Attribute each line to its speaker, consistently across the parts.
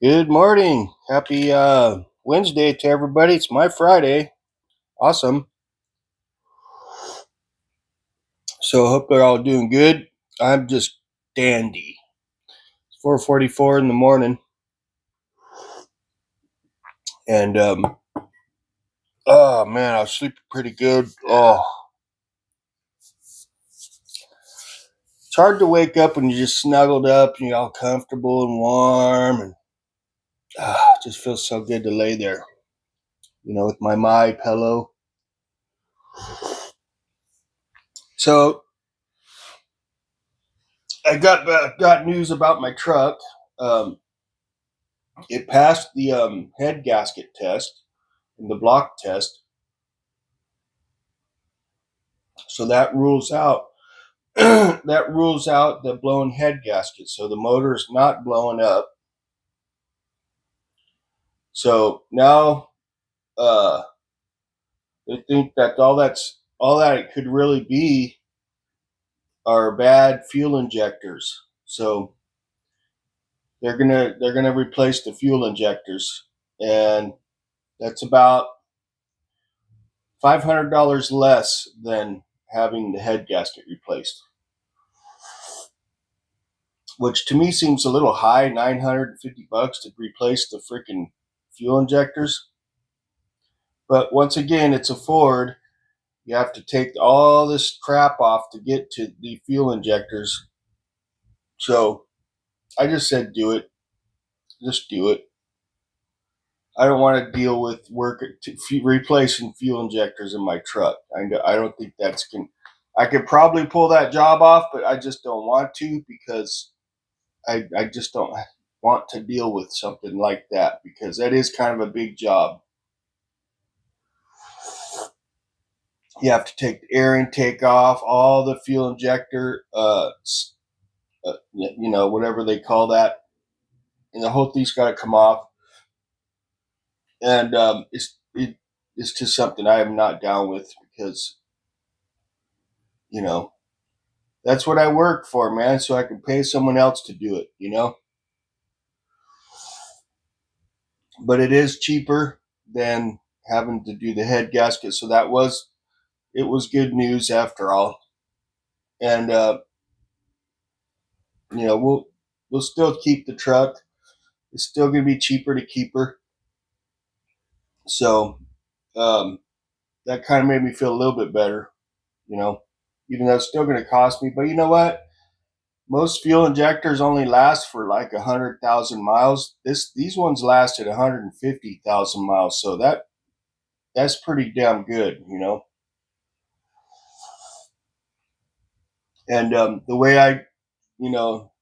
Speaker 1: Good morning. Happy Wednesday to everybody. It's my Friday. Awesome. So hope they're all doing good. I'm just dandy. It's 4:44 in the morning, and oh man, I was sleeping pretty good. Oh, it's hard to wake up when you're just snuggled up and you're all comfortable and warm, and it just feels so good to lay there, with my pillow. So I got news about my truck. Um, it passed the head gasket test and the block test. So that rules out the blown head gasket. So the motor is not blowing up. So now uh, they think that all that it could really be are bad fuel injectors. So they're gonna replace the fuel injectors, and that's about $500 less than having the head gasket replaced, which to me seems a little high. $950 to replace the freaking fuel injectors. But once again, it's a Ford. You have to take all this crap off to get to the fuel injectors. So I just said, do it. Just do it. I don't want to deal with replacing fuel injectors in my truck. I don't think I could probably pull that job off, but I just don't want to because I just don't want to deal with something like that because that is kind of a big job. You have to take the air intake off, all the fuel injector, whatever they call that, and the whole thing's got to come off. And it's just something I am not down with because you know that's what I work for, man. So I can pay someone else to do it. But it is cheaper than having to do the head gasket. So it was good news after all. And we'll still keep the truck. It's still going to be cheaper to keep her. So um, that kind of made me feel a little bit better, you know, even though it's still going to cost me. But you know what? Most fuel injectors only last for like 100,000 miles. These ones lasted 150,000 miles, so that's pretty damn good. And the way you know,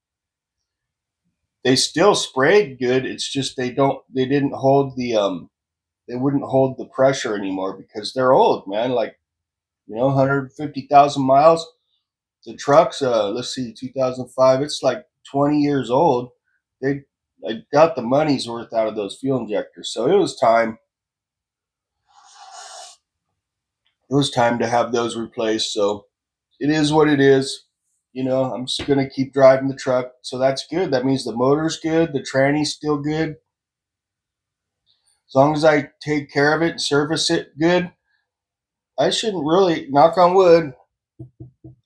Speaker 1: they still sprayed good. It's just they didn't hold they wouldn't hold the pressure anymore because they're old, man. Like 150,000 miles. The trucks, let's see, 2005. It's like 20 years old. They I got the money's worth out of those fuel injectors, so it was time. It was time to have those replaced. So it is what it is. I'm just gonna keep driving the truck, so that's good. That means the motor's good, the tranny's still good. As long as I take care of it and service it good, I shouldn't really, knock on wood,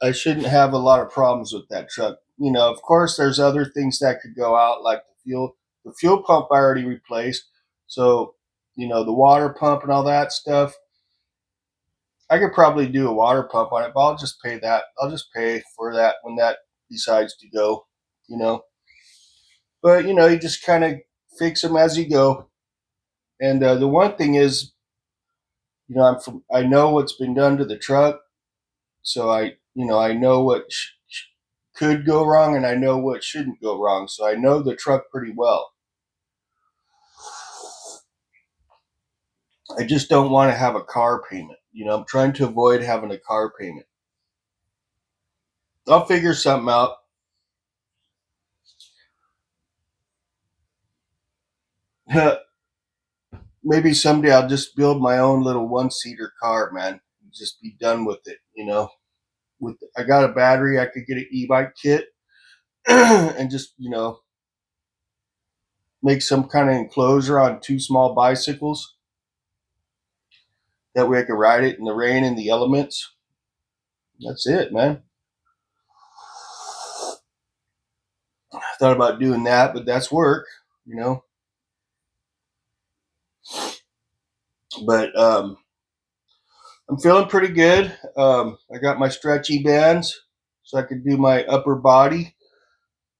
Speaker 1: I shouldn't have a lot of problems with that truck. Of course, there's other things that could go out, like the fuel. The fuel pump I already replaced, so the water pump and all that stuff. I could probably do a water pump on it, but I'll just pay that. I'll just pay for that when that decides to go. You know, but you just kind of fix them as you go. And the one thing is, I know what's been done to the truck, so I know what could go wrong, and I know what shouldn't go wrong. So I know the truck pretty well. I just don't want to have a car payment. I'm trying to avoid having a car payment. I'll figure something out. Maybe someday I'll just build my own little one-seater car, man. Just be done with it. I got a battery, I could get an e-bike kit, and just make some kind of enclosure on 2 small bicycles. That way I can ride it in the rain and the elements. That's it, man. I thought about doing that, but that's work, you know. But I'm feeling pretty good. I got my stretchy bands so I can do my upper body.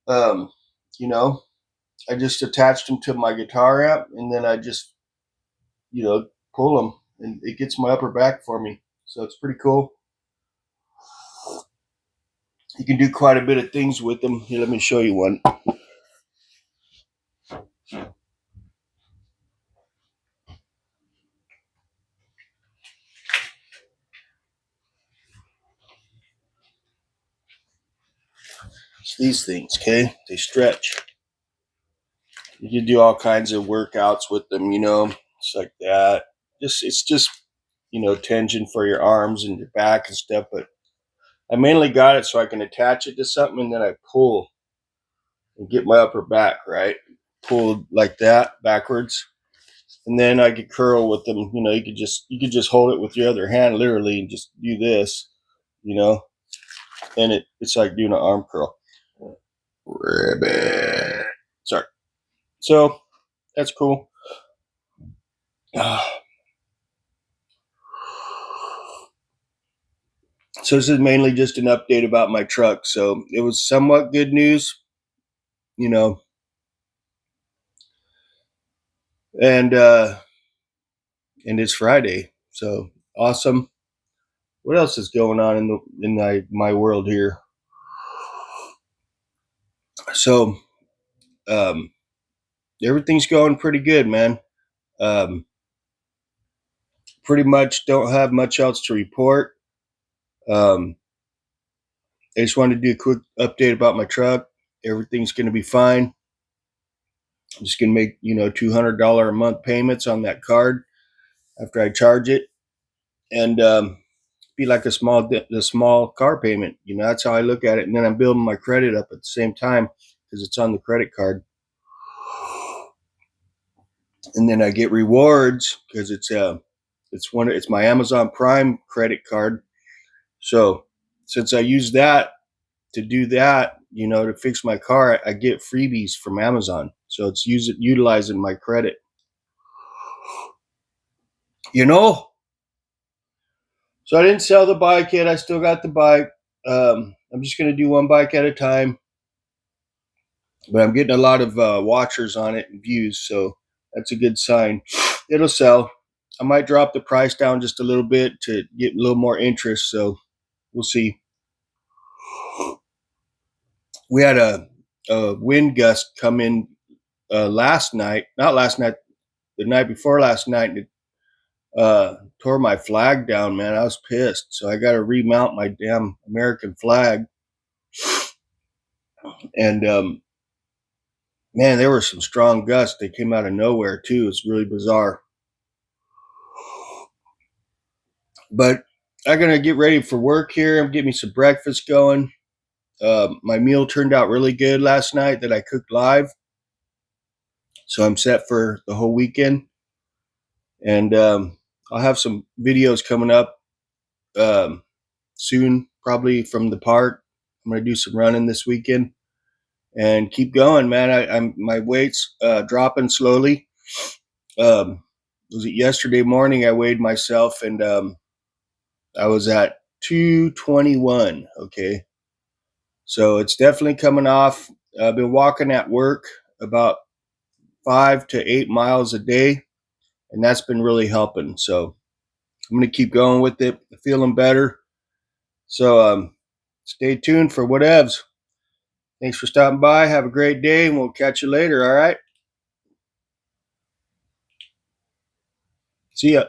Speaker 1: Um, you know, I just attached them to my guitar amp, and then I just, pull them, and it gets my upper back for me. So it's pretty cool. You can do quite a bit of things with them. Here, let me show you one. It's these things, okay? They stretch. You can do all kinds of workouts with them, It's like that. It's just tension for your arms and your back and stuff. But I mainly got it so I can attach it to something, and then I pull and get my upper back right. Pull like that backwards, and then I could curl with them. You could just hold it with your other hand, literally, and just do this, you know, and it's like doing an arm curl. Ribbit. Sorry. So that's cool. So this is mainly just an update about my truck. So it was somewhat good news, you know, and it's Friday, so awesome. What else is going on in my world here? So um, everything's going pretty good, man. Um, Pretty much don't have much else to report. Um, I just wanted to do a quick update about my truck. Everything's going to be fine. I'm just going to make $200 a month payments on that card after I charge it, and be like a small car payment. That's how I look at it. And then I'm building my credit up at the same time because it's on the credit card. And then I get rewards because it's my Amazon Prime credit card. So since I use that to do that, to fix my car, I get freebies from Amazon. So it's utilizing my credit. You know, so I didn't sell the bike yet. I still got the bike. I'm just going to do one bike at a time, but I'm getting a lot of watchers on it and views, so that's a good sign. It'll sell. I might drop the price down just a little bit to get a little more interest, so we'll see. We had a wind gust come in last night, not last night, the night before last night, and it tore my flag down, man. I was pissed, so I got to remount my damn American flag. And man, there were some strong gusts. They came out of nowhere too. It's really bizarre. But I'm gonna get ready for work here. I'm getting me some breakfast going. My meal turned out really good last night that I cooked live, so I'm set for the whole weekend. And I'll have some videos coming up soon, probably from the park. I'm gonna do some running this weekend and keep going, man. I'm my weight's dropping slowly. Was it yesterday morning? I weighed myself, and I was at 221. Okay, so it's definitely coming off. I've been walking at work about 5 to 8 miles a day, and that's been really helping. So I'm going to keep going with it, feeling better. So stay tuned for whatevs. Thanks for stopping by. Have a great day, and we'll catch you later. All right. See ya.